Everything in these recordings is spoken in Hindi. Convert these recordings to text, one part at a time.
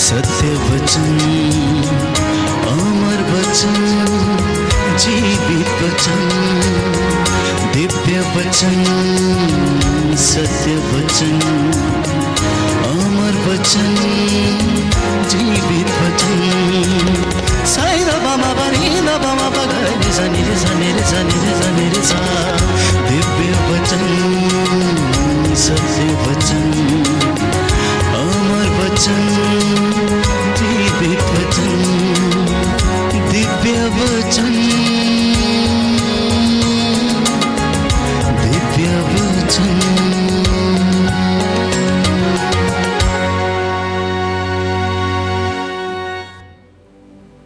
सत्य वचन, अमर वचन, जीवित वचन, दिव्य वचन, सत्य वचन, अमर वचन, जीवित वचन। साई दा बामा बनी दा बामा बगरे रे सा रे सा रे सा रे सा। दिव्य वचन, सत्य वचन, अमर वचन, जीवित वचन, दिव्य वचन, दिव्य वचन।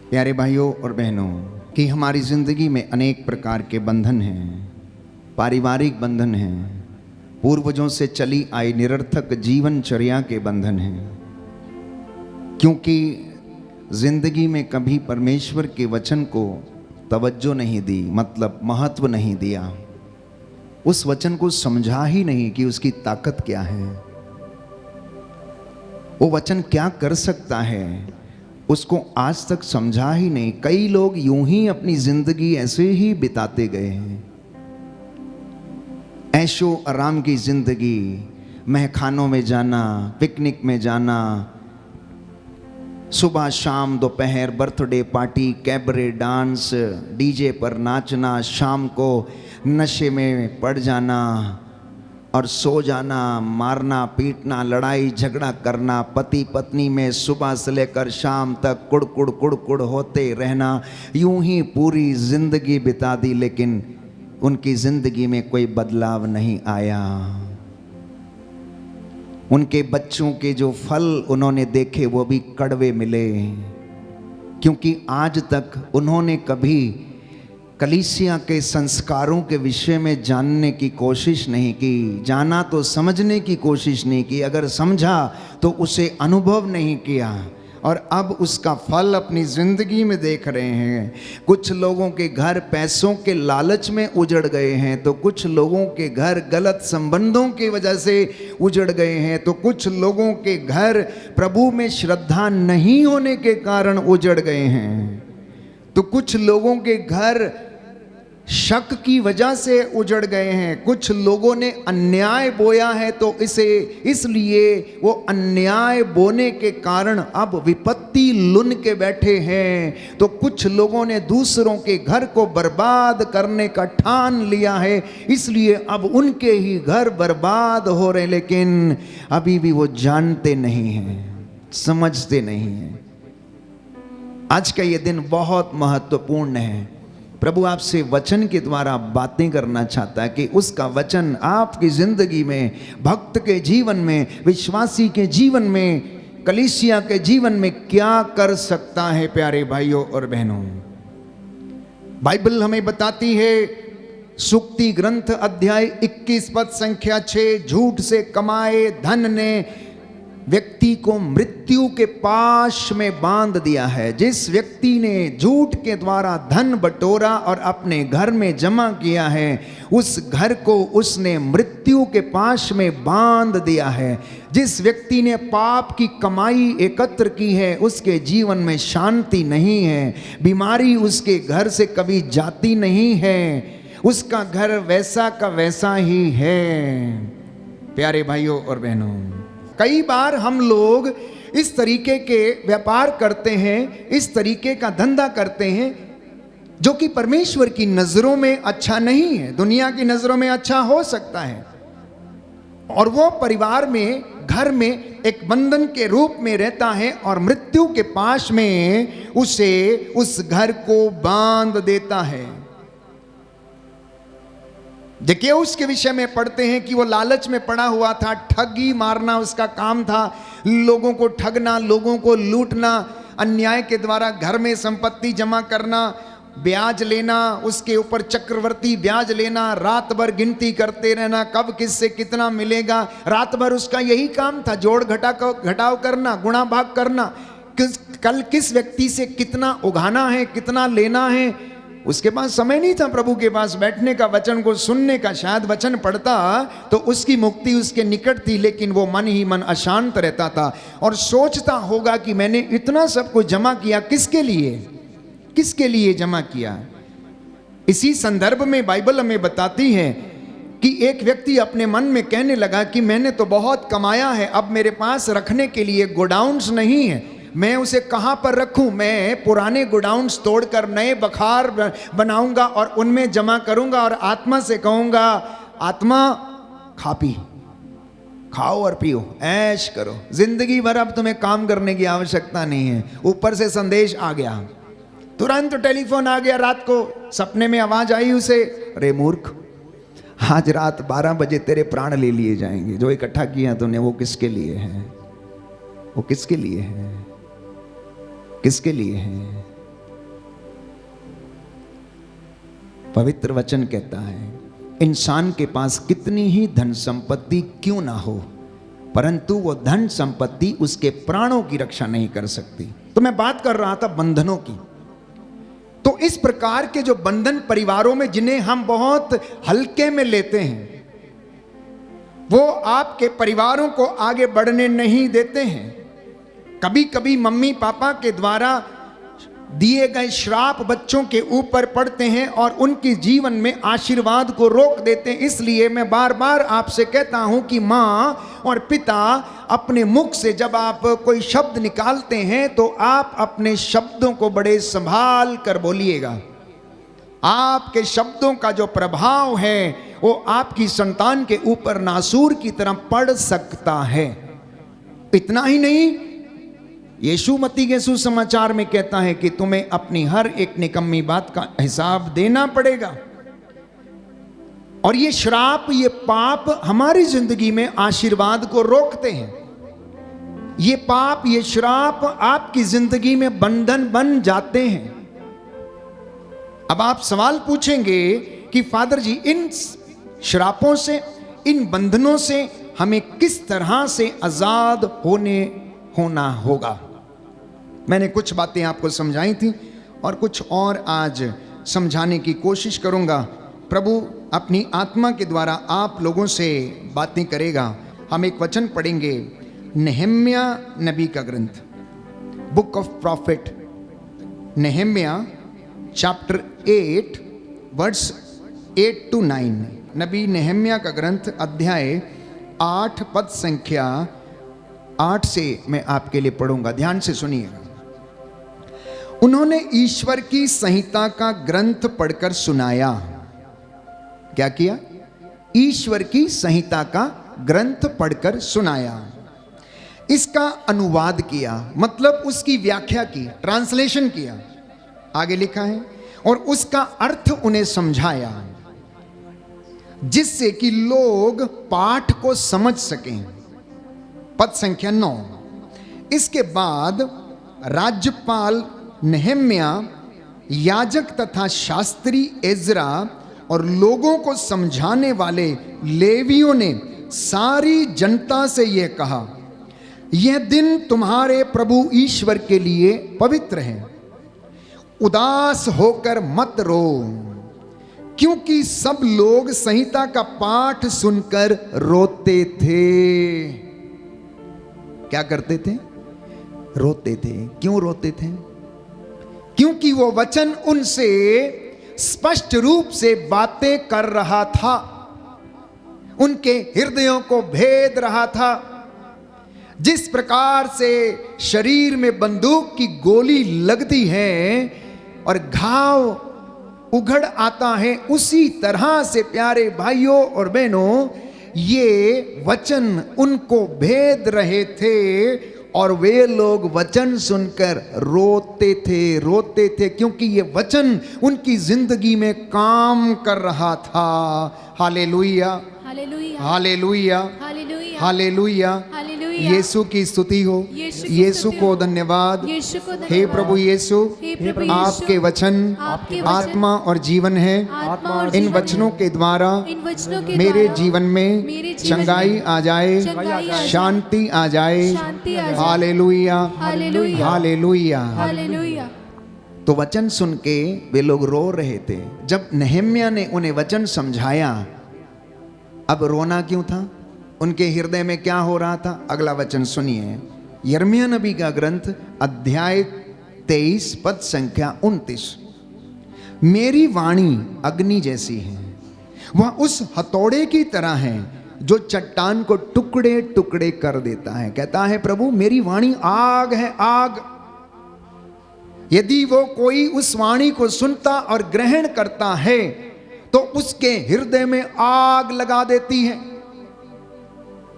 प्यारे भाइयों और बहनों, कि हमारी जिंदगी में अनेक प्रकार के बंधन हैं, पारिवारिक बंधन हैं, पूर्वजों से चली आई निरर्थक जीवनचर्या के बंधन हैं। क्योंकि जिंदगी में कभी परमेश्वर के वचन को तवज्जो नहीं दी, मतलब महत्व नहीं दिया, उस वचन को समझा ही नहीं कि उसकी ताकत क्या है, वो वचन क्या कर सकता है, उसको आज तक समझा ही नहीं। कई लोग यूं ही अपनी जिंदगी ऐसे ही बिताते गए हैं, ऐशो आराम की जिंदगी, महखानों में जाना, पिकनिक में जाना, सुबह शाम दोपहर birthday party, cabaret dance, DJ पर नाचना, शाम को नशे में पड़ जाना और सो जाना, मारना पीटना, लड़ाई झगड़ा करना, पति पत्नी में सुबह से लेकर शाम तक कुड़ होते रहना, यूं ही पूरी जिंदगी बिता दी, लेकिन उनकी जिंदगी में कोई बदलाव नहीं आया। उनके बच्चों के जो फल उन्होंने देखे वो भी कड़वे मिले, क्योंकि आज तक उन्होंने कभी कलीसिया के संस्कारों के विषय में जानने की कोशिश नहीं की, जाना तो समझने की कोशिश नहीं की, अगर समझा तो उसे अनुभव नहीं किया, और अब उसका फल अपनी जिंदगी में देख रहे हैं। कुछ लोगों के घर पैसों के लालच में उजड़ गए हैं, तो कुछ लोगों के घर गलत संबंधों की वजह से उजड़ गए हैं, तो कुछ लोगों के घर प्रभु में श्रद्धा नहीं होने के कारण उजड़ गए हैं, तो कुछ लोगों के घर शक की वजह से उजड़ गए हैं, कुछ लोगों ने अन्याय बोया है तो इसलिए वो अन्याय बोने के कारण अब विपत्ति लुन के बैठे हैं, तो कुछ लोगों ने दूसरों के घर को बर्बाद करने का ठान लिया है, इसलिए अब उनके ही घर बर्बाद हो रहे, लेकिन अभी भी वो जानते नहीं हैं, समझते नहीं हैं। आज का ये दिन बहुत महत्वपूर्ण है। प्रभु आपसे वचन के द्वारा बातें करना चाहता है कि उसका वचन आपकी जिंदगी में, भक्त के जीवन में, विश्वासी के जीवन में, कलीसिया के जीवन में क्या कर सकता है। प्यारे भाइयों और बहनों, बाइबल हमें बताती है, सूक्ति ग्रंथ अध्याय 21 पद संख्या 6, झूठ से कमाए धन ने व्यक्ति को मृत्यु के पाश में बांध दिया है। जिस व्यक्ति ने झूठ के द्वारा धन बटोरा और अपने घर में जमा किया है, उस घर को उसने मृत्यु के पाश में बांध दिया है। जिस व्यक्ति ने पाप की कमाई एकत्र की है, उसके जीवन में शांति नहीं है, बीमारी उसके घर से कभी जाती नहीं है, उसका घर वैसा का वैसा ही है। प्यारे भाइयों और बहनों, कई बार हम लोग इस तरीके के व्यापार करते हैं, इस तरीके का धंधा करते हैं जो कि परमेश्वर की नजरों में अच्छा नहीं है, दुनिया की नजरों में अच्छा हो सकता है, और वो परिवार में, घर में एक बंधन के रूप में रहता है, और मृत्यु के पाश में उसे उस घर को बांध देता है। देखिए, उसके विषय में पढ़ते हैं कि वो लालच में पड़ा हुआ था, ठगी मारना उसका काम था, लोगों को ठगना, लोगों को लूटना, अन्याय के द्वारा घर में संपत्ति जमा करना, ब्याज लेना, उसके ऊपर चक्रवर्ती ब्याज लेना, रात भर गिनती करते रहना, कब किससे कितना मिलेगा, रात भर उसका यही काम था, जोड़ घटाव करना, गुणा भाग करना, कल किस व्यक्ति से कितना उगाना है, कितना लेना है, उसके पास समय नहीं था प्रभु के पास बैठने का, वचन को सुनने का। शायद वचन पढ़ता तो उसकी मुक्ति उसके निकट थी, लेकिन वो मन ही मन अशांत रहता था और सोचता होगा कि मैंने इतना सब कुछ जमा किया किसके लिए, किसके लिए जमा किया। इसी संदर्भ में बाइबल हमें बताती है कि एक व्यक्ति अपने मन में कहने लगा कि मैंने तो बहुत कमाया है, अब मेरे पास रखने के लिए गोडाउन्स नहीं है, मैं उसे कहाँ पर रखूं। मैं पुराने गोडाउन्स तोड़कर नए बखार बनाऊंगा और उनमें जमा करूंगा और आत्मा से कहूंगा, आत्मा खा पी, खाओ और पियो, ऐश करो, जिंदगी भर अब तुम्हें काम करने की आवश्यकता नहीं है। ऊपर से संदेश आ गया, तुरंत टेलीफोन आ गया, रात को सपने में आवाज आई उसे, रे मूर्ख, आज रात 12 बजे तेरे प्राण ले लिए जाएंगे। जो इकट्ठा किया तूने वो किसके लिए है, वो किसके लिए है, किसके लिए है। पवित्र वचन कहता है इंसान के पास कितनी ही धन संपत्ति क्यों ना हो, परंतु वो धन संपत्ति उसके प्राणों की रक्षा नहीं कर सकती। तो मैं बात कर रहा था बंधनों की। तो इस प्रकार के जो बंधन परिवारों में जिन्हें हम बहुत हल्के में लेते हैं, वो आपके परिवारों को आगे बढ़ने नहीं देते हैं। कभी कभी मम्मी पापा के द्वारा दिए गए श्राप बच्चों के ऊपर पड़ते हैं और उनके जीवन में आशीर्वाद को रोक देते हैं। इसलिए मैं बार बार आपसे कहता हूं कि माँ और पिता, अपने मुख से जब आप कोई शब्द निकालते हैं तो आप अपने शब्दों को बड़े संभाल कर बोलिएगा। आपके शब्दों का जो प्रभाव है वो आपकी संतान के ऊपर नासूर की तरह पड़ सकता है। इतना ही नहीं, यीशु मत्ती के सुसमाचार में कहता है कि तुम्हें अपनी हर एक निकम्मी बात का हिसाब देना पड़ेगा। और ये श्राप, ये पाप हमारी जिंदगी में आशीर्वाद को रोकते हैं। ये पाप, ये श्राप आपकी जिंदगी में बंधन बन जाते हैं। अब आप सवाल पूछेंगे कि फादर जी, इन श्रापों से, इन बंधनों से हमें किस तरह से आजाद होना होगा। मैंने कुछ बातें आपको समझाई थी और कुछ और आज समझाने की कोशिश करूंगा। प्रभु अपनी आत्मा के द्वारा आप लोगों से बातें करेगा। हम एक वचन पढ़ेंगे, नेहम्या नबी का ग्रंथ, book of prophet, Nehemiah chapter 8 verse 8 to 9। नबी नेहम्या का ग्रंथ अध्याय 8 पद संख्या 8 से मैं आपके लिए पढ़ूंगा, ध्यान से सुनिएगा। उन्होंने ईश्वर की संहिता का ग्रंथ पढ़कर सुनाया। क्या किया? ईश्वर की संहिता का ग्रंथ पढ़कर सुनाया, इसका अनुवाद किया, मतलब उसकी व्याख्या की, ट्रांसलेशन किया, आगे लिखा है, और उसका अर्थ उन्हें समझाया, जिससे कि लोग पाठ को समझ सकें। पद संख्या 9। इसके बाद राज्यपाल नेहम्या, याजक तथा शास्त्री एजरा और लोगों को समझाने वाले लेवियों ने सारी जनता से यह कहा, यह दिन तुम्हारे प्रभु ईश्वर के लिए पवित्र है। उदास होकर मत रो, क्योंकि सब लोग संहिता का पाठ सुनकर रोते थे। क्या करते थे? रोते थे। क्यों रोते थे? क्योंकि वो वचन उनसे स्पष्ट रूप से बातें कर रहा था, उनके हृदयों को भेद रहा था। जिस प्रकार से शरीर में बंदूक की गोली लगती है और घाव उघड़ आता है, उसी तरह से प्यारे भाइयों और बहनों, ये वचन उनको भेद रहे थे और वे लोग वचन सुनकर रोते थे, क्योंकि ये वचन उनकी जिंदगी में काम कर रहा था। Hallelujah, hallelujah, hallelujah, hallelujah, hallelujah. यीशु की स्तुति हो, यीशु को धन्यवाद। हे प्रभु यीशु, आपके वचन आत्मा और जीवन है। इन वचनों के द्वारा मेरे जीवन में चंगाई आ जाए, शांति आ जाए। Hallelujah, hallelujah, hallelujah. तो वचन सुन के वे लोग रो रहे थे। जब नहम्याह ने उन्हें वचन समझाया, अब रोना क्यों था, उनके हृदय में क्या हो रहा था, अगला वचन सुनिए। यिर्मयाह नबी का ग्रंथ अध्याय 23 पद संख्या 29। मेरी वाणी अग्नि जैसी है, वह उस हथौड़े की तरह है जो चट्टान को टुकड़े टुकड़े कर देता है। कहता है प्रभु मेरी वाणी आग है, आग। यदि वो कोई उस वाणी को सुनता और ग्रहण करता है तो उसके हृदय में आग लगा देती है,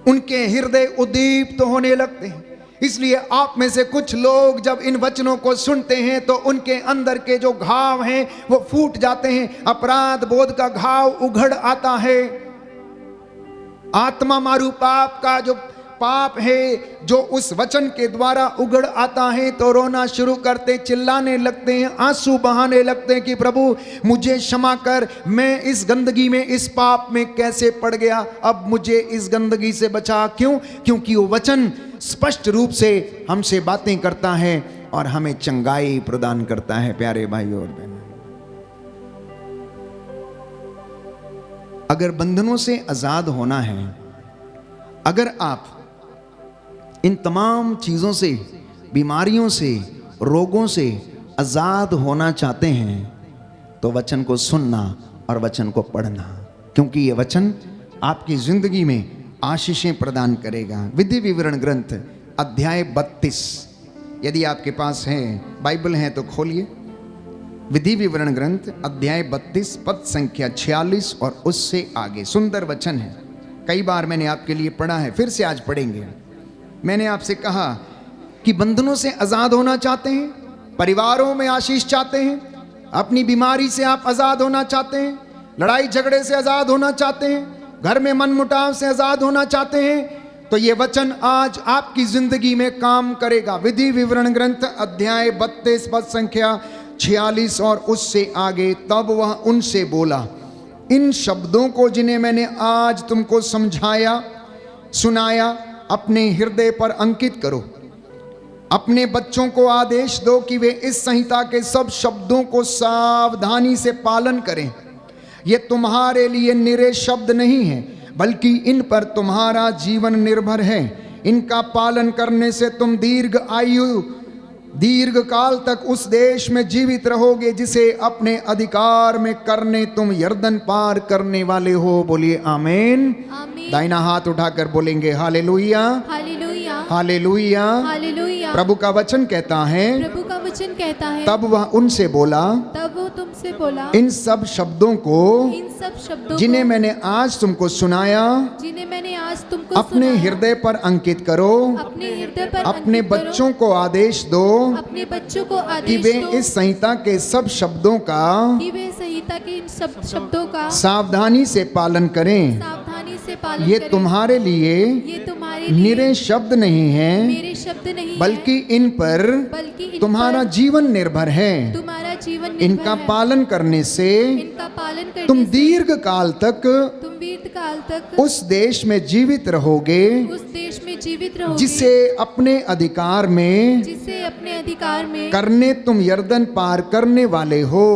उनके हृदय उद्दीप्त होने लगते हैं। इसलिए आप में से कुछ लोग जब इन वचनों को सुनते हैं तो उनके अंदर के जो घाव हैं वो फूट जाते हैं, अपराध बोध का घाव उघड़ आता है। आत्मा मारू पाप का जो पाप है जो उस वचन के द्वारा उघड़ आता है तो रोना शुरू करते, चिल्लाने लगते हैं, आंसू बहाने लगते हैं कि प्रभु मुझे क्षमा कर, मैं इस गंदगी में, इस पाप में कैसे पड़ गया, अब मुझे इस गंदगी से बचा। क्यों? क्योंकि वो वचन स्पष्ट रूप से हमसे बातें करता है और हमें चंगाई प्रदान करता है। प्यारे भाई और बहनों, अगर बंधनों से आजाद होना है, अगर आप इन तमाम चीजों से, बीमारियों से, रोगों से आजाद होना चाहते हैं तो वचन को सुनना और वचन को पढ़ना, क्योंकि ये वचन आपकी जिंदगी में आशीषें प्रदान करेगा। विधि विवरण ग्रंथ अध्याय 32, यदि आपके पास है, बाइबल है तो खोलिए। विधि विवरण ग्रंथ अध्याय 32 पद संख्या 46 और उससे आगे। सुंदर वचन है, कई बार मैंने आपके लिए पढ़ा है, फिर से आज पढ़ेंगे। मैंने आपसे कहा कि बंधनों से आजाद होना चाहते हैं, परिवारों में आशीष चाहते हैं, अपनी बीमारी से आप आजाद होना चाहते हैं, लड़ाई झगड़े से आजाद होना चाहते हैं, घर में मनमुटाव से आजाद होना चाहते हैं, तो ये वचन आज आपकी जिंदगी में काम करेगा। विधि विवरण ग्रंथ अध्याय 32 पद संख्या 46 और उससे आगे। तब वह उनसे बोला, इन शब्दों को जिन्हें मैंने आज तुमको समझाया सुनाया अपने हृदय पर अंकित करो। अपने बच्चों को आदेश दो कि वे इस संहिता के सब शब्दों को सावधानी से पालन करें। ये तुम्हारे लिए निरे शब्द नहीं हैं, बल्कि इन पर तुम्हारा जीवन निर्भर है। इनका पालन करने से तुम दीर्घ काल तक उस देश में जीवित रहोगे जिसे अपने अधिकार में करने तुम यर्दन पार करने वाले हो। बोलिए आमीन। दाहिना हाथ उठाकर बोलेंगे हालेलुया, हालेलुया, हालेलुया, हालेलुया। प्रभु का वचन कहता है, प्रभु का वचन कहता है, तब वह उनसे बोला, तब वो तुमसे बोला, इन सब शब्दों को, इन सब शब्दों जिन्हें को, मैंने आज तुमको सुनाया, जिन्हें मैंने आज तुमको अपने सुनाया, हृदय पर अंकित करो। अपने हृदय पर अपने अंकित करो। बच्चों को आदेश दो अपने बच्चों को कि आदेश वे दो इस संहिता के सब शब्दों का कि वे संहिता के इन सब शब्दों का सावधानी से पालन करें। सावधानी से पालन ये करें। तुम्हारे लिए ये तुम्हारे लिए निरे शब्द नहीं हैं, मेरे शब्द नहीं बल्कि इन पर बल्कि इन तुम्हारा पर जीवन निर्भर है। तुम्हारा जीवन निर्भर इनका है। पालन करने से इनका पालन करने तुम से दीर्घ काल तक तुम दीर्घ काल तक उस देश में जीवित रहोगे उस देश में जीवित रहोगे जिसे अपने अधिकार में जिसे अपने अधिकार में करने तुम यर्दन पार करने वाले हो।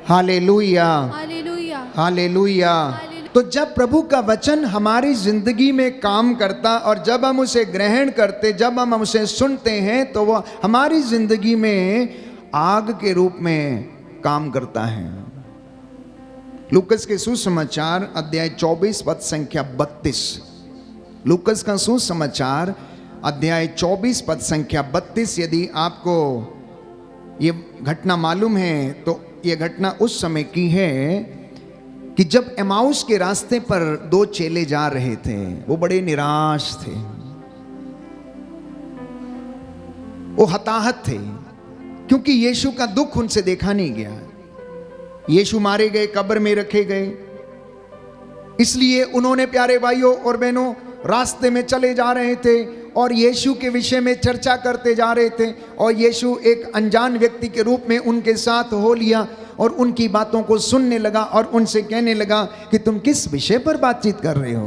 Hallelujah, hallelujah, hallelujah. तो जब प्रभु का वचन हमारी जिंदगी में काम करता और जब हम उसे ग्रहण करते, जब हम उसे सुनते हैं तो वह हमारी जिंदगी में आग के रूप में काम करता है। लूकस के सुसमाचार अध्याय 24 पद संख्या 32। लूकस का सुसमाचार अध्याय 24 पद संख्या 32। यदि आपको ये घटना मालूम है तो ये घटना उस समय की है कि जब एमाउस के रास्ते पर दो चेले जा रहे थे, वो बड़े निराश थे, वो हताहत थे, क्योंकि यीशु का दुख उनसे देखा नहीं गया। यीशु मारे गए, कब्र में रखे गए, इसलिए उन्होंने प्यारे भाइयों और बहनों रास्ते में चले जा रहे थे और यीशु के विषय में चर्चा करते जा रहे थे और यीशु एक अनजान व्यक्ति के रूप में उनके साथ हो लिया और उनकी बातों को सुनने लगा और उनसे कहने लगा कि तुम किस विषय पर बातचीत कर रहे हो।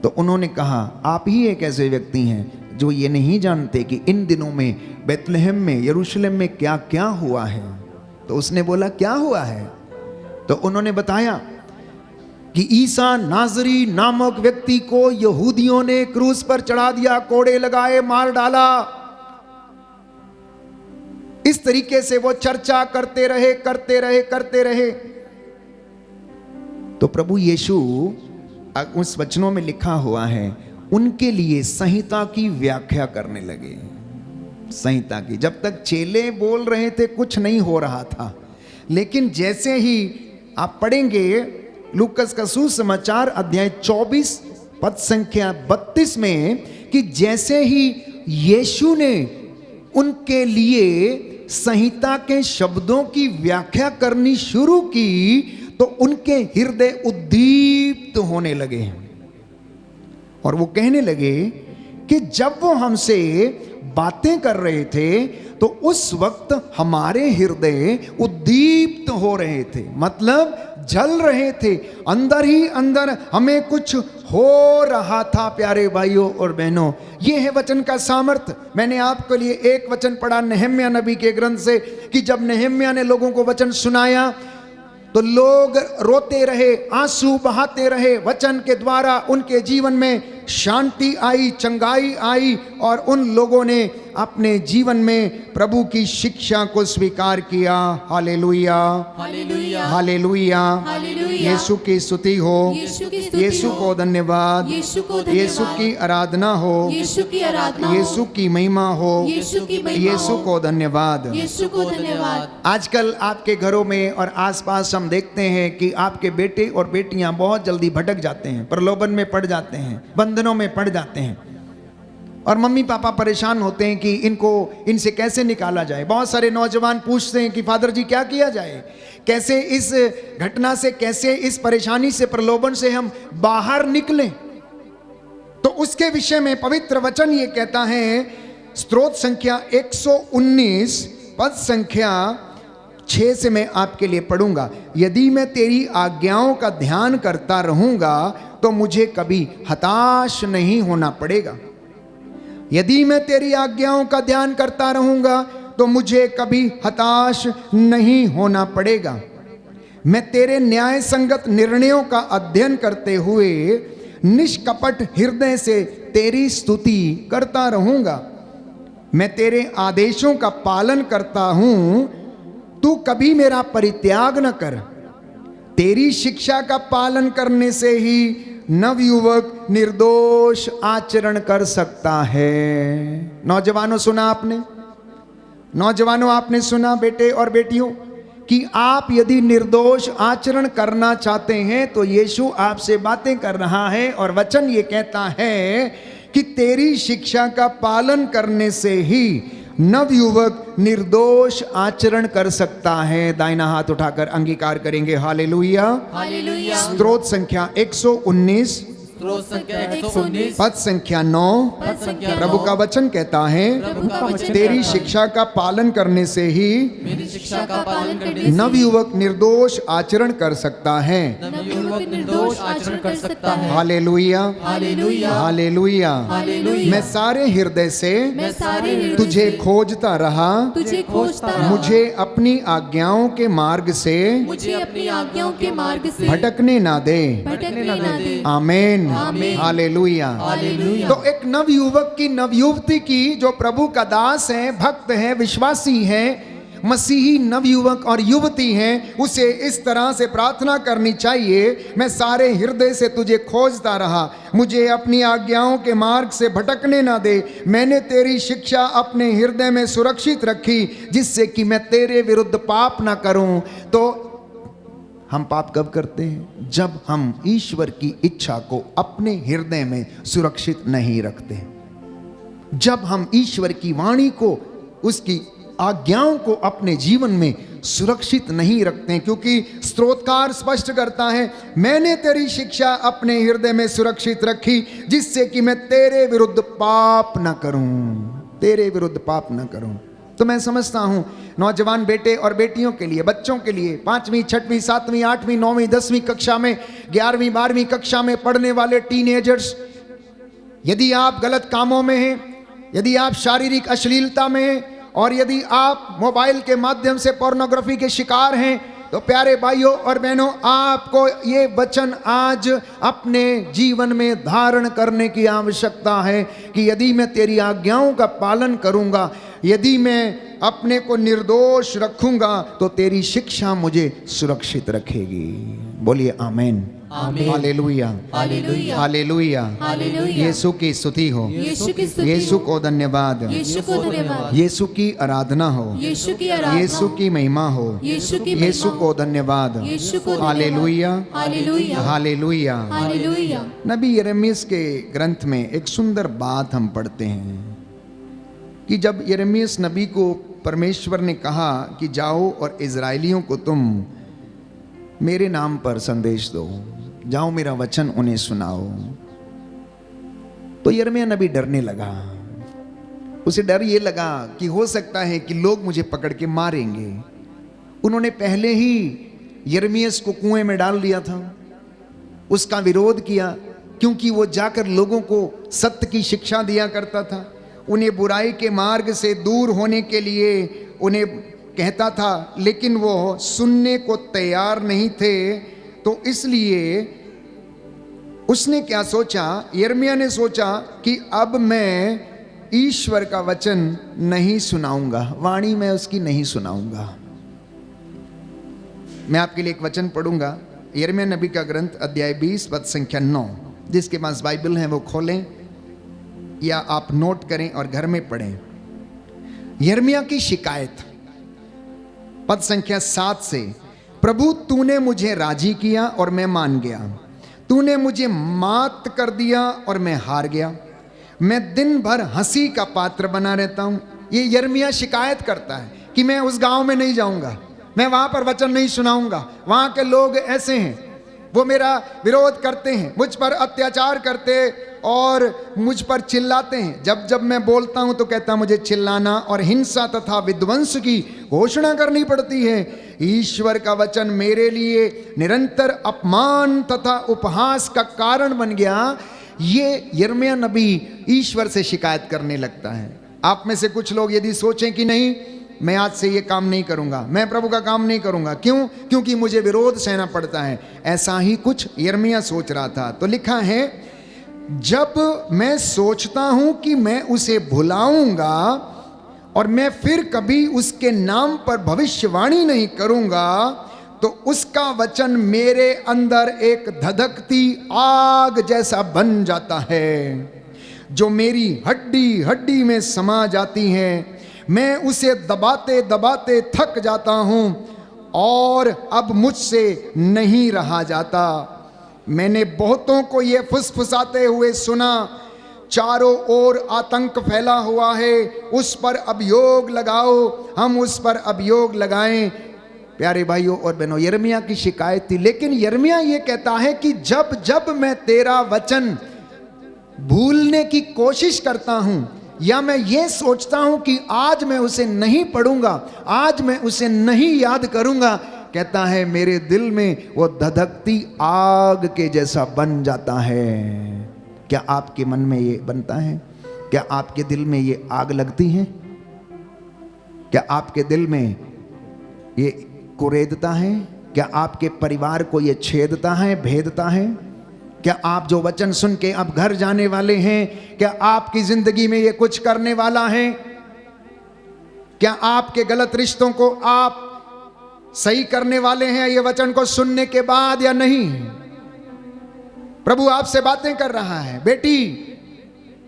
तो उन्होंने कहा, आप ही एक ऐसे व्यक्ति हैं जो ये नहीं जानते कि इन दिनों में बेतलहम में, यरूशलेम में क्या क्या हुआ है। तो उसने बोला क्या हुआ है? तो उन्होंने बताया कि ईसा नाजरी नामक व्यक्ति को यहूदियों ने क्रूस पर चढ़ा दिया, कोड़े लगाए, मार डाला। इस तरीके से वो चर्चा करते रहे। तो प्रभु यीशु, उस वचनों में लिखा हुआ है, उनके लिए संहिता की व्याख्या करने लगे। संहिता की, जब तक चेले बोल रहे थे कुछ नहीं हो रहा था, लेकिन जैसे ही आप पढ़ेंगे लूकस का सुसमाचार अध्याय 24 पद संख्या 32 में, कि जैसे ही यीशु ने उनके लिए संहिता के शब्दों की व्याख्या करनी शुरू की तो उनके हृदय उद्दीप्त होने लगे और वो कहने लगे कि जब वो हमसे बातें कर रहे थे तो उस वक्त हमारे हृदय उद्दीप्त हो रहे थे, मतलब जल रहे थे, अंदर ही अंदर हमें कुछ हो रहा था। प्यारे भाइयों और बहनों, ये है वचन का सामर्थ्य। मैंने आपके लिए एक वचन पढ़ा नहम्याह नबी के ग्रंथ से, कि जब नहम्याह ने लोगों को वचन सुनाया तो लोग रोते रहे, आंसू बहाते रहे। वचन के द्वारा उनके जीवन में शांति आई, चंगाई आई और उन लोगों ने अपने जीवन में प्रभु की शिक्षा को स्वीकार किया। Hallelujah, hallelujah, hallelujah, hallelujah. यीशु की स्तुति हो, यीशु की स्तुति यीशु हो, को धन्यवाद, यीशु को धन्यवाद, यीशु की आराधना हो, यीशु की आराधना हो, यीशु की महिमा हो, यीशु की महिमा यीशु हो, को धन्यवाद। यीशु को धन्यवाद। आजकल आपके घरों में और आसपास हम देखते हैं कि आपके बेटे और बेटियां बहुत जल्दी भटक जाते हैं, प्रलोभन में पड़ जाते हैं, बंधनों में पड़ जाते हैं और मम्मी पापा परेशान होते हैं कि इनसे कैसे निकाला जाए। बहुत सारे नौजवान पूछते हैं कि फादर जी क्या किया जाए, कैसे इस घटना से, कैसे इस परेशानी से, प्रलोभन से हम बाहर निकलें। तो उसके विषय में पवित्र वचन ये कहता है, स्तोत्र संख्या 119 पद संख्या 6 से मैं आपके लिए पढ़ूंगा। यदि मैं तेरी आज्ञाओं का ध्यान करता रहूंगा तो मुझे कभी हताश नहीं होना पड़ेगा। यदि मैं तेरी आज्ञाओं का ध्यान करता रहूंगा तो मुझे कभी हताश नहीं होना पड़ेगा। मैं तेरे न्याय संगत निर्णयों का अध्ययन करते हुए निष्कपट हृदय से तेरी स्तुति करता रहूंगा। मैं तेरे आदेशों का पालन करता हूं, तू कभी मेरा परित्याग न कर। तेरी शिक्षा का पालन करने से ही नवयुवक निर्दोष आचरण कर सकता है। नौजवानों सुना आपने, नौजवानों आपने सुना, बेटे और बेटियों, कि आप यदि निर्दोष आचरण करना चाहते हैं तो यीशु आपसे बातें कर रहा है और वचन ये कहता है कि तेरी शिक्षा का पालन करने से ही नवयुवक निर्दोष आचरण कर सकता है। दाहिना हाथ उठाकर अंगीकार करेंगे। Hallelujah, hallelujah. स्तोत्र संख्या 119 स्तोत्र संख्या 119 पद संख्या 9 पद संख्या प्रभु 9, का वचन कहता है, प्रभु का वचन तेरी कहता है, शिक्षा का पालन करने से ही मेरी शिक्षा का पालन करने से नवयुवक निर्दोष आचरण कर सकता है। नवयुवक निर्दोष आचरण कर सकता है। Hallelujah, hallelujah, hallelujah. हालेलुया। मैं सारे हृदय से मैं सारे हृदय तुझे से खोजता रहा, तुझे खोजता रहा, मुझे अपनी आज्ञाओं के मार्ग से मुझे अपनी आज्ञाओं के मार्ग से भटकने ना दे। भटकने ना दे। आमीन, आमीन। हालेलुया। हालेलुया। तो एक नवयुवक की, नवयुवती की, जो प्रभु का दास है, भक्त है, विश्वासी है, मसीही नवयुवक और युवती हैं, उसे इस तरह से प्रार्थना करनी चाहिए, मैं सारे हृदय से तुझे खोजता रहा, मुझे अपनी आज्ञाओं के मार्ग से भटकने ना दे। मैंने तेरी शिक्षा अपने हृदय में सुरक्षित रखी, जिससे कि मैं तेरे विरुद्ध पाप ना करूं। तो हम पाप कब करते हैं? जब हम ईश्वर की इच्छा को अपने हृदय में सुरक्षित नहीं रखते, जब हम ईश्वर की वाणी को, उसकी आज्ञाओं को अपने जीवन में सुरक्षित नहीं रखते। क्योंकि स्तोत्रकार स्पष्ट करता है, मैंने तेरी शिक्षा अपने हृदय में सुरक्षित रखी, जिससे कि मैं तेरे विरुद्ध पाप न करूं, तेरे विरुद्ध पाप न करूं। तो मैं समझता हूं नौजवान बेटे और बेटियों के लिए, बच्चों के लिए, 5वीं 6वीं 7वीं 8वीं 9वीं 10वीं कक्षा में, 11वीं 12वीं कक्षा में पढ़ने वाले टीनेजर्स, यदि आप गलत कामों में हैं, यदि आप शारीरिक अश्लीलता में और यदि आप मोबाइल के माध्यम से पोर्नोग्राफी के शिकार हैं, तो प्यारे भाइयों और बहनों, आपको ये वचन आज अपने जीवन में धारण करने की आवश्यकता है कि यदि मैं तेरी आज्ञाओं का पालन करूंगा, यदि मैं अपने को निर्दोष रखूंगा, तो तेरी शिक्षा मुझे सुरक्षित रखेगी। बोलिए आमीन। आमीन। Hallelujah, hallelujah, hallelujah. हालेलुया। यीशु की स्तुति हो, यीशु की स्तुति यीशु हो, को धन्यवाद, यीशु को धन्यवाद, यीशु की आराधना हो, यीशु की आराधना, यीशु की महिमा हो, यीशु की यीशु महिमा, को धन्यवाद। यीशु को धन्यवाद। Hallelujah, hallelujah, hallelujah. हालेलुया। नबी यिर्मयाह के ग्रंथ में एक सुंदर बात हम पढ़ते हैं कि जब यिर्मयाह नबी को परमेश्वर ने कहा कि जाओ और इजराइलियों को तुम मेरे नाम पर संदेश दो, जाओ मेरा वचन उन्हें सुनाओ, तो यिर्मयाह नबी डरने लगा। उसे डर ये लगा कि हो सकता है कि लोग मुझे पकड़ के मारेंगे। उन्होंने पहले ही यिर्मयाह को कुएं में डाल दिया था, उसका विरोध किया, क्योंकि वो जाकर लोगों को सत्य की शिक्षा दिया करता था, उन्हें बुराई के मार्ग से दूर होने के लिए उन्हें कहता था, लेकिन वो सुनने को तैयार नहीं थे। तो इसलिए उसने क्या सोचा, यिर्मयाह ने सोचा कि अब मैं ईश्वर का वचन नहीं सुनाऊंगा, वाणी में उसकी नहीं सुनाऊंगा। मैं आपके लिए एक वचन पढ़ूंगा, यिर्मयाह नबी का ग्रंथ अध्याय 20 पद संख्या 9। जिसके पास बाइबल है वो खोलें या आप नोट करें और घर में पढ़ें। यिर्मयाह की शिकायत, पद संख्या 7 से, प्रभु तूने मुझे राजी किया और मैं मान गया, तूने मुझे मात कर दिया और मैं हार गया, मैं दिन भर हंसी का पात्र बना रहता हूं। ये यिर्मयाह शिकायत करता है कि मैं उस गांव में नहीं जाऊंगा, मैं वहां पर वचन नहीं सुनाऊंगा, वहां के लोग ऐसे हैं, वो मेरा विरोध करते हैं, मुझ पर अत्याचार करते और मुझ पर चिल्लाते हैं। जब जब मैं बोलता हूं तो कहता मुझे चिल्लाना और हिंसा तथा विध्वंस की घोषणा करनी पड़ती है। ईश्वर का वचन मेरे लिए निरंतर अपमान तथा उपहास का कारण बन गया। ये यिर्मयाह नबी ईश्वर से शिकायत करने लगता है। आप में से कुछ लोग यदि सोचें कि नहीं, मैं आज से ये काम नहीं करूंगा, मैं प्रभु का काम नहीं करूंगा, क्यों? क्योंकि मुझे विरोध सहना पड़ता है। ऐसा ही कुछ यिर्मयाह सोच रहा था। तो लिखा है, जब मैं सोचता हूं कि मैं उसे भुलाऊंगा और मैं फिर कभी उसके नाम पर भविष्यवाणी नहीं करूंगा, तो उसका वचन मेरे अंदर एक धधकती आग जैसा बन जाता है, जो मेरी हड्डी हड्डी में समा जाती है। मैं उसे दबाते दबाते थक जाता हूं और अब मुझसे नहीं रहा जाता। मैंने बहुतों को ये फुसफुसाते हुए सुना, चारों ओर आतंक फैला हुआ है, उस पर अभियोग लगाओ, हम उस पर अभियोग लगाएं। प्यारे भाइयों और बहनों, यिर्मयाह की शिकायत थी, लेकिन यिर्मयाह ये कहता है कि जब जब मैं तेरा वचन भूलने की कोशिश करता हूं, या मैं ये सोचता हूं कि आज मैं उसे नहीं पढ़ूंगा, आज मैं उसे नहीं याद करूंगा, कहता है मेरे दिल में वो धधकती आग के जैसा बन जाता है। क्या आपके मन में ये बनता है? क्या आपके दिल में ये आग लगती है? क्या आपके दिल में ये कुरेदता है? क्या आपके परिवार को ये छेदता है, भेदता है? क्या आप जो वचन सुन के अब घर जाने वाले हैं, क्या आपकी जिंदगी में ये कुछ करने वाला है? क्या आपके गलत रिश्तों को आप सही करने वाले हैं ये वचन को सुनने के बाद या नहीं? प्रभु आपसे बातें कर रहा है। बेटी,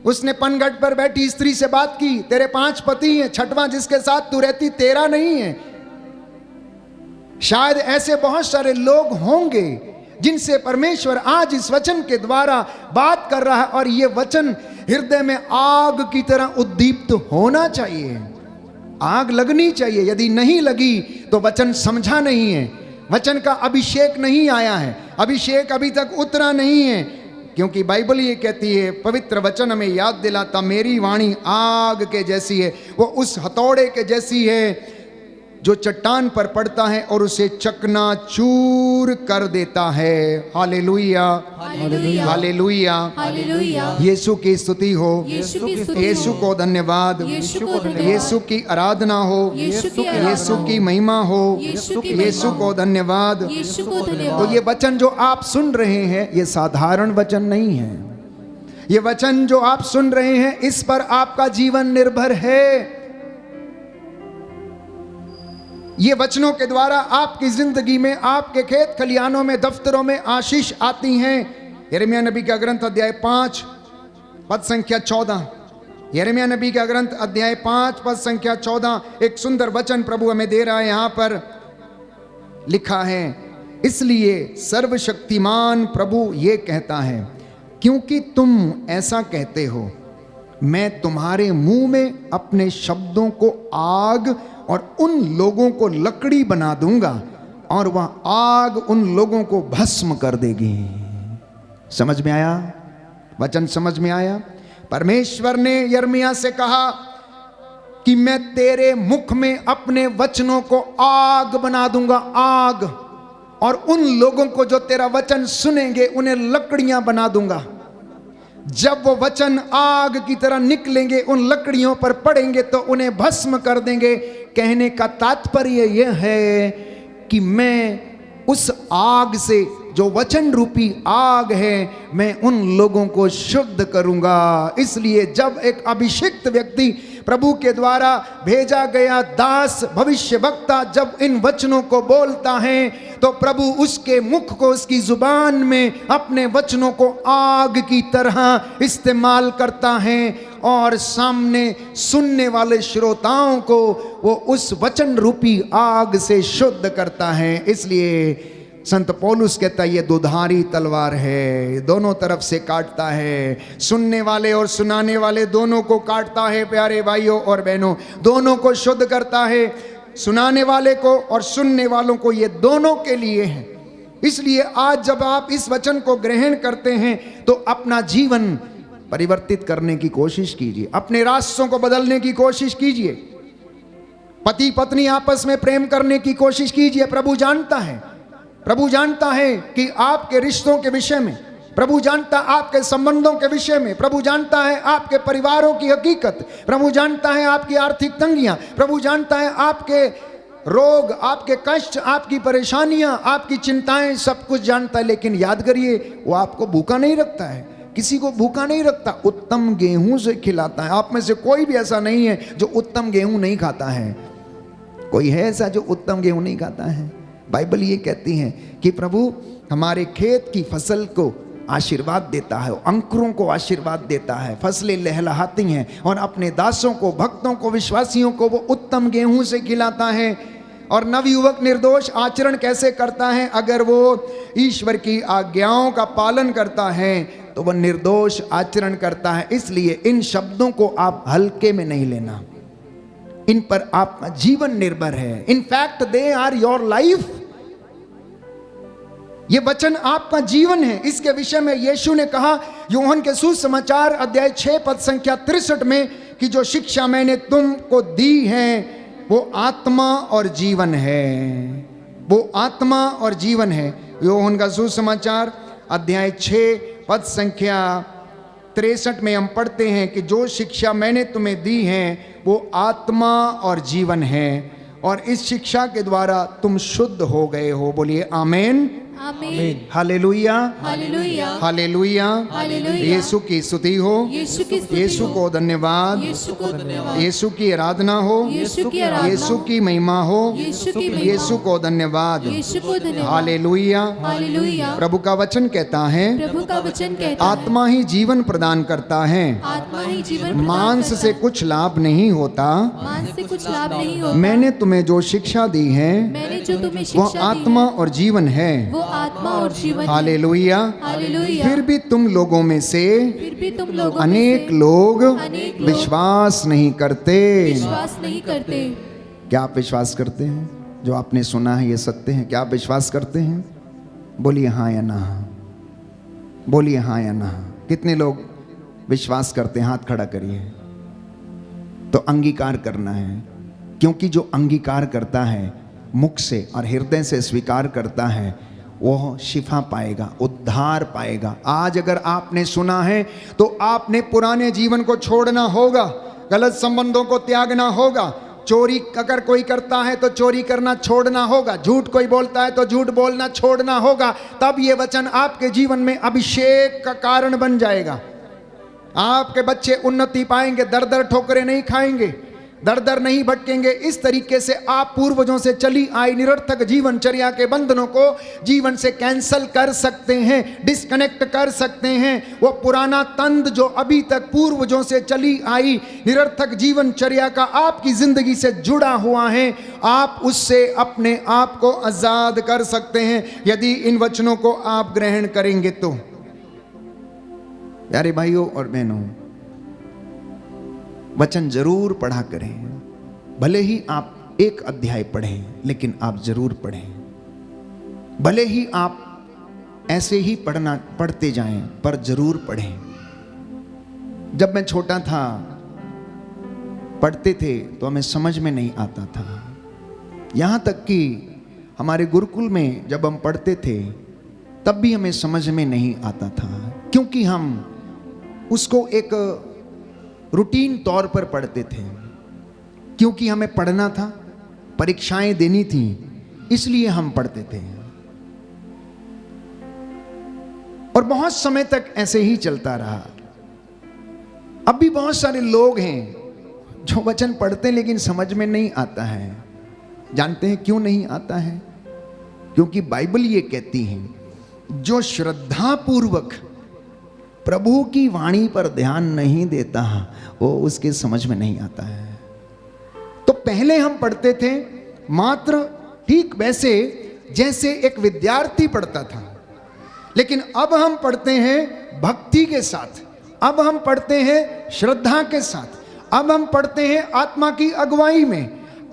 उसने पनघट पर बैठी स्त्री से बात की, तेरे 5 पति हैं, 6वां जिसके साथ तू रहती तेरा नहीं है। शायद ऐसे बहुत सारे लोग होंगे जिनसे परमेश्वर आज इस वचन के द्वारा बात कर रहा है, और ये वचन हृदय में आग की तरह उद्दीप्त होना चाहिए, आग लगनी चाहिए। यदि नहीं लगी तो वचन समझा नहीं है, वचन का अभिषेक नहीं आया है, अभिषेक अभी तक उतरा नहीं है। क्योंकि बाइबल ये कहती है, पवित्र वचन हमें याद दिलाता, मेरी वाणी आग के जैसी है, वो उस हथौड़े के जैसी है जो चट्टान पर पड़ता है और उसे चकनाचूर कर देता है। Hallelujah, hallelujah hallelujah. हालेलुया। यीशु की स्तुति हो, यीशु की स्तुति यीशु हो। को धन्यवाद, यीशु को धन्यवाद। यीशु की आराधना हो, यीशु की आराधना यीशु हो। की महिमा हो, यीशु की यीशु महिमा को हो। धन्यवाद। यीशु को तो धन्यवाद। ये वचन जो आप सुन रहे हैं ये साधारण वचन नहीं है। ये वचन जो आप सुन रहे हैं इस पर आपका जीवन निर्भर है। ये वचनों के द्वारा आपकी जिंदगी में, आपके खेत खलिहानों में, दफ्तरों में आशीष आती हैं। यिर्मयाह नबी का ग्रंथ अध्याय 5 पद संख्या 14। यिर्मयाह नबी का ग्रंथ अध्याय 5 पद संख्या 14 एक सुंदर वचन प्रभु हमें दे रहा है। यहां पर लिखा है, इसलिए सर्वशक्तिमान प्रभु ये कहता है, क्योंकि तुम ऐसा कहते हो, मैं तुम्हारे मुंह में अपने शब्दों को आग और उन लोगों को लकड़ी बना दूंगा और वह आग उन लोगों को भस्म कर देगी। समझ में आया? वचन समझ में आया? परमेश्वर ने यिर्मयाह से कहा कि मैं तेरे मुख में अपने वचनों को आग बना दूंगा, आग, और उन लोगों को जो तेरा वचन सुनेंगे उन्हें लकड़ियां बना दूंगा। जब वो वचन आग की तरह निकलेंगे, उन लकड़ियों पर पड़ेंगे तो उन्हें भस्म कर देंगे। कहने का तात्पर्य यह है कि मैं उस आग से, जो वचन रूपी आग है, मैं उन लोगों को शुद्ध करूंगा। इसलिए जब एक अभिषिक्त व्यक्ति, प्रभु के द्वारा भेजा गया दास, भविष्य वक्ता जब इन वचनों को बोलता है तो प्रभु उसके मुख को, उसकी जुबान में अपने वचनों को आग की तरह इस्तेमाल करता है और सामने सुनने वाले श्रोताओं को वो उस वचन रूपी आग से शुद्ध करता है। इसलिए संत पौलुस कहता है ये दुधारी तलवार है, दोनों तरफ से काटता है, सुनने वाले और सुनाने वाले दोनों को काटता है। प्यारे भाइयों और बहनों, दोनों को शुद्ध करता है, सुनाने वाले को और सुनने वालों को, ये दोनों के लिए है। इसलिए आज जब आप इस वचन को ग्रहण करते हैं तो अपना जीवन परिवर्तित करने की कोशिश कीजिए, अपने रास्तों को बदलने की कोशिश कीजिए, पति पत्नी आपस में प्रेम करने की कोशिश कीजिए। प्रभु जानता है, प्रभु जानता है कि आपके रिश्तों के विषय में, प्रभु जानता है आपके संबंधों के विषय में, प्रभु जानता है आपके परिवारों की हकीकत, प्रभु जानता है आपकी आर्थिक तंगियां, प्रभु जानता है आपके रोग, आपके कष्ट, आपकी परेशानियां, आपकी चिंताएं, सब कुछ जानता है। लेकिन याद करिए, वो आपको भूखा नहीं रखता है, किसी को भूखा नहीं रखता, उत्तम गेहूं से खिलाता है। आप में से कोई भी ऐसा नहीं है जो उत्तम गेहूं नहीं खाता है। कोई है ऐसा जो उत्तम गेहूं नहीं खाता है? बाइबल ये कहती है कि प्रभु हमारे खेत की फसल को आशीर्वाद देता है, अंकुरों को आशीर्वाद देता है, फसलें लहलहाती हैं और अपने दासों को, भक्तों को, विश्वासियों को वो उत्तम गेहूं से खिलाता है। और नवयुवक निर्दोष आचरण कैसे करता है? अगर वो ईश्वर की आज्ञाओं का पालन करता है तो वह निर्दोष आचरण करता है। इसलिए इन शब्दों को आप हल्के में नहीं लेना, इन पर आपका जीवन निर्भर है। In fact they are your life. ये वचन आपका जीवन है। इसके विषय में यीशु ने कहा यूहन्ना के सुसमाचार अध्याय 6 पद संख्या 63 में कि जो शिक्षा मैंने तुमको दी है वो आत्मा और जीवन है, वो आत्मा और जीवन है। यूहन्ना का सुसमाचार अध्याय 6 पद संख्या 63 में हम पढ़ते हैं कि जो शिक्षा मैंने तुम्हें दी है वो आत्मा और जीवन है, और इस शिक्षा के द्वारा तुम शुद्ध हो गए हो। बोलिए आमीन, आमीन, हालेलुया, हालेलुया, हालेलुया। हालेलुया। यीशु की स्तुति हो, यीशु की स्तुति यीशु हो, को धन्यवाद, यीशु को धन्यवाद, यीशु की आराधना हो, यीशु की आराधना यीशु हो, की महिमा हो, यीशु की महिमा यीशु हो, को धन्यवाद, यीशु को धन्यवाद, हालेलुया। हालेलुया। प्रभु का वचन कहता है प्रभु का वचन कहता है, आत्मा ही जीवन प्रदान करता है, आत्मा ही जीवन प्रदान मांस करता से है। कुछ लाभ नहीं होता। मांस से कुछ लाभ नहीं होता। मैंने तुम्हें जो शिक्षा दी है मैंने जो तुम्हें वो शिक्षा दी आत्मा है, और जीवन है। वो आत्मा और जीवन है। हालेलुया। हालेलुया। फिर भी तुम लोगों में से फिर भी तुम लोगों में अनेक से लोग अनेक लोग विश्वास नहीं करते। विश्वास नहीं करते। क्या आप विश्वास करते हैं? जो आपने सुना है ये सत्य है? क्या आप विश्वास करते हैं? बोलिए हाँ या ना, बोलिए हाँ या ना। कितने लोग विश्वास करते हैं? हाथ खड़ा करिए। तो अंगीकार करना है, क्योंकि जो अंगीकार करता है मुख से और हृदय से स्वीकार करता है वो शिफा पाएगा, उद्धार पाएगा। आज अगर आपने सुना है तो आपने पुराने जीवन को छोड़ना होगा, गलत संबंधों को त्यागना होगा। चोरी अगर कोई करता है तो चोरी करना छोड़ना होगा, झूठ कोई बोलता है तो झूठ बोलना छोड़ना होगा। तब ये वचन आपके जीवन में अभिषेक का कारण बन जाएगा। आपके बच्चे उन्नति पाएंगे, दर दर ठोकरें नहीं खाएंगे, दर दर नहीं भटकेंगे। इस तरीके से आप पूर्वजों से चली आई निरर्थक जीवनचर्या के बंधनों को जीवन से कैंसल कर सकते हैं, डिस्कनेक्ट कर सकते हैं। वो पुराना तंद जो अभी तक पूर्वजों से चली आई निरर्थक जीवनचर्या का आपकी जिंदगी से जुड़ा हुआ है, आप उससे अपने आप को आजाद कर सकते हैं यदि इन वचनों को आप ग्रहण करेंगे तो। प्यारे भाइयों और बहनों, वचन जरूर पढ़ा करें। भले ही आप एक अध्याय पढ़ें, लेकिन आप जरूर पढ़ें। भले ही आप ऐसे ही पढ़ते जाएं, पर जरूर पढ़ें। जब मैं छोटा था, पढ़ते थे तो हमें समझ में नहीं आता था। यहां तक कि हमारे गुरुकुल में जब हम पढ़ते थे तब भी हमें समझ में नहीं आता था, क्योंकि हम उसको एक रूटीन तौर पर पढ़ते थे। क्योंकि हमें पढ़ना था, परीक्षाएं देनी थी, इसलिए हम पढ़ते थे। और बहुत समय तक ऐसे ही चलता रहा। अब भी बहुत सारे लोग हैं जो वचन पढ़ते हैं लेकिन समझ में नहीं आता है। जानते हैं क्यों नहीं आता है? क्योंकि बाइबल ये कहती है, जो श्रद्धा पूर्वक प्रभु की वाणी पर ध्यान नहीं देता वो उसके समझ में नहीं आता है। तो पहले हम पढ़ते थे मात्र ठीक वैसे जैसे एक विद्यार्थी पढ़ता था, लेकिन अब हम पढ़ते हैं भक्ति के साथ, अब हम पढ़ते हैं श्रद्धा के साथ, अब हम पढ़ते हैं आत्मा की अगुवाई में।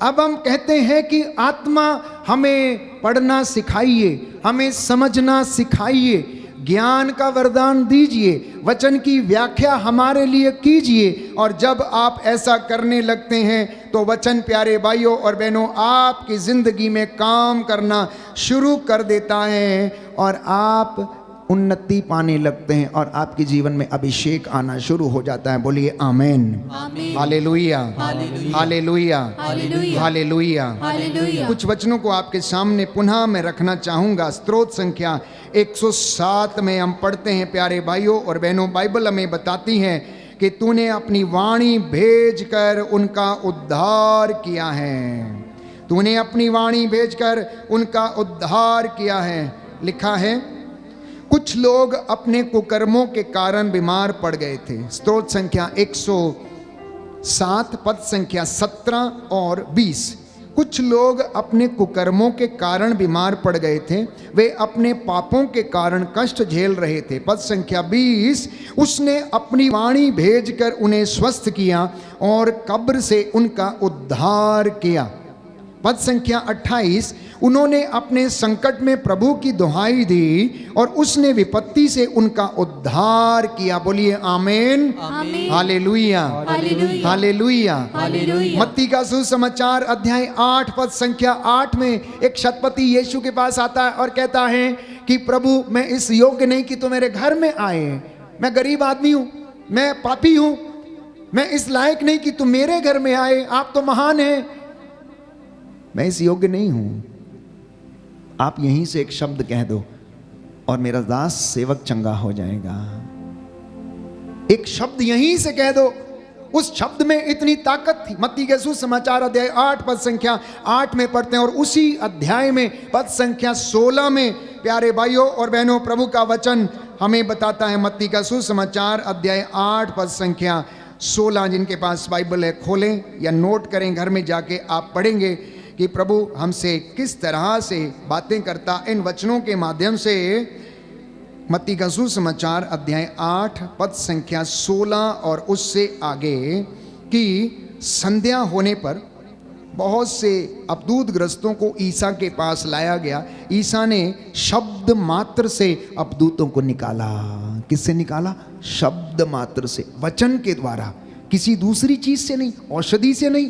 अब हम कहते हैं कि आत्मा हमें पढ़ना सिखाइए, हमें समझना सिखाइए, ज्ञान का वरदान दीजिए, वचन की व्याख्या हमारे लिए कीजिए। और जब आप ऐसा करने लगते हैं तो वचन, प्यारे भाइयों और बहनों, आपकी जिंदगी में काम करना शुरू कर देता है और आप उन्नति पाने लगते हैं और आपके जीवन में अभिषेक आना शुरू हो जाता है। बोलिए आमेन, हालेलुया, हालेलुया, हालेलुया। कुछ वचनों को आपके सामने पुनः मैं रखना चाहूंगा। स्त्रोत संख्या 107 में हम पढ़ते हैं, प्यारे भाइयों और बहनों, बाइबल हमें बताती है कि तूने अपनी वाणी भेजकर उनका उद्धार किया है। तूने अपनी वाणी भेजकर उनका उद्धार किया है। लिखा है, कुछ लोग अपने कुकर्मों के कारण बीमार पड़ गए थे। स्तोत्र संख्या 107 पद संख्या 17 और 20। कुछ लोग अपने कुकर्मों के कारण बीमार पड़ गए थे, वे अपने पापों के कारण कष्ट झेल रहे थे। पद संख्या 20, उसने अपनी वाणी भेजकर उन्हें स्वस्थ किया और कब्र से उनका उद्धार किया। पद संख्या 28, उन्होंने अपने संकट में प्रभु की दुहाई दी और उसने विपत्ति से उनका उद्धार किया। बोलिए आमेन, हालेलुया, हालेलुया। मत्ती का सुसमाचार अध्याय 8 पद संख्या 8 में एक शतपति यीशु के पास आता है और कहता है कि प्रभु, मैं इस योग्य नहीं कि तू मेरे घर में आए, मैं गरीब आदमी हूं, मैं पापी हूं, मैं इस लायक नहीं कि तू मेरे घर में आए, आप तो महान हैं, मैं इस योग्य नहीं हूं। आप यहीं से एक शब्द कह दो और मेरा दास सेवक चंगा हो जाएगा। एक शब्द यहीं से कह दो, उस शब्द में इतनी ताकत थी। मत्ती के सुसमाचार अध्याय 8 पद संख्या 8 में पढ़ते हैं और उसी अध्याय में पद संख्या 16 में, प्यारे भाइयों और बहनों, प्रभु का वचन हमें बताता है। मत्ती का सुसमाचार अध्याय 8 पद संख्या 16। जिनके पास बाइबल है खोलें या नोट करें, घर में जाके आप पढ़ेंगे कि प्रभु हमसे किस तरह से बातें करता इन वचनों के माध्यम से। मत्ती का सुसमाचार अध्याय 8 पद संख्या 16 और उससे आगे कि संध्या होने पर बहुत से अपदूतग्रस्तों को ईसा के पास लाया गया। ईसा ने शब्द मात्र से अपदूतों को निकाला। किससे निकाला? शब्द मात्र से, वचन के द्वारा, किसी दूसरी चीज से नहीं, औषधि से नहीं,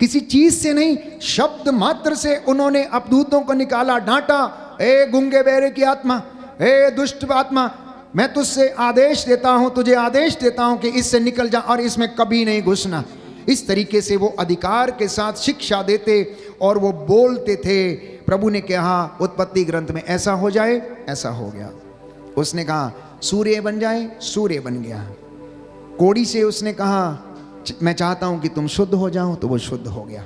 किसी चीज से नहीं, शब्द मात्र से उन्होंने अपदूतों को निकाला, डांटा, ए गूंगे बहरे की आत्मा, ए दुष्ट आत्मा, मैं तुझसे आदेश देता हूं, तुझे आदेश देता हूं कि इससे निकल जा और इसमें कभी नहीं घुसना। इस तरीके से वो अधिकार के साथ शिक्षा देते और वो बोलते थे। प्रभु ने कहा उत्पत्ति ग्रंथ में ऐसा हो जाए, ऐसा हो गया। उसने कहा सूर्य बन जाए, सूर्य बन गया। कोड़ी से उसने कहा मैं चाहता हूं कि तुम शुद्ध हो जाओ, तो वो शुद्ध हो गया।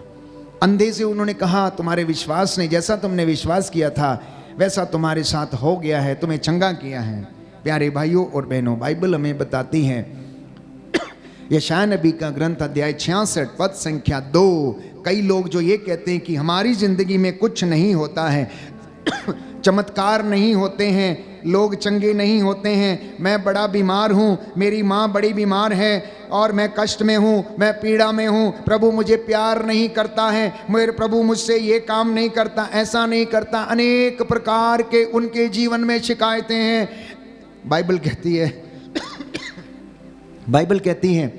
अंधे से उन्होंने कहा तुम्हारे विश्वास ने, जैसा तुमने विश्वास किया था वैसा तुम्हारे साथ हो गया है, तुम्हें चंगा किया है। प्यारे भाइयों और बहनों, बाइबल हमें बताती है, यशायाह नबी का ग्रंथ अध्याय 66 पद संख्या 2, कई लोग जो ये कहते हैं कि हमारी जिंदगी में कुछ नहीं होता है, चमत्कार नहीं होते हैं, लोग चंगे नहीं होते हैं, मैं बड़ा बीमार हूँ, मेरी माँ बड़ी बीमार है और मैं कष्ट में हूँ, मैं पीड़ा में हूँ, प्रभु मुझे प्यार नहीं करता है, मेरे प्रभु मुझसे ये काम नहीं करता, ऐसा नहीं करता, अनेक प्रकार के उनके जीवन में शिकायतें हैं। बाइबल कहती है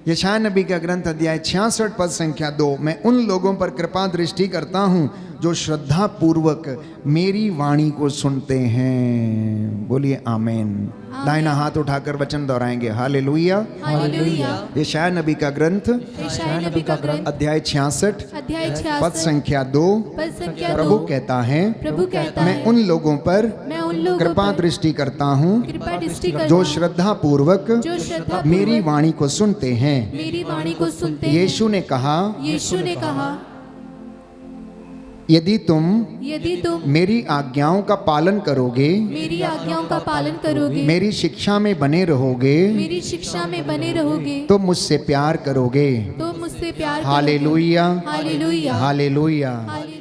यशायाह नबी का ग्रंथ अध्याय 66 पद संख्या 2, मैं उन लोगों पर कृपा दृष्टि करता हूँ जो श्रद्धा पूर्वक मेरी वाणी को सुनते हैं। बोलिए आमीन। दाहिना हाथ उठाकर वचन दोहराएंगे, हालेलुया। हालेलुया। यशायाह नबी का ग्रंथ यशायाह नबी का ग्रंथ अध्याय 66 अध्याय पद 66 संख्या 2, पद संख्या प्रभु 2, कहता है प्रभु कहता मैं है उन लोगों पर मैं उन लोगों कृपा पर दृष्टि करता हूँ कृपा दृष्टि करता जो हूँ, श्रद्धा पूर्वक जो श्रद्धा मेरी पूर्वक वाणी को सुनते हैं। मेरी वाणी को सुनते हैं। यीशु ने कहा यीशु ने कहा यदि तुम मेरी आज्ञाओं का पालन करोगे, मेरी आज्ञाओं का पालन करोगे, मेरी शिक्षा में बने रहोगे, मेरी शिक्षा में बने रहोगे, तो मुझसे प्यार करोगे। तो मुझसे प्यार करोगे। Hallelujah, hallelujah. हालेलुया। हालेलुया।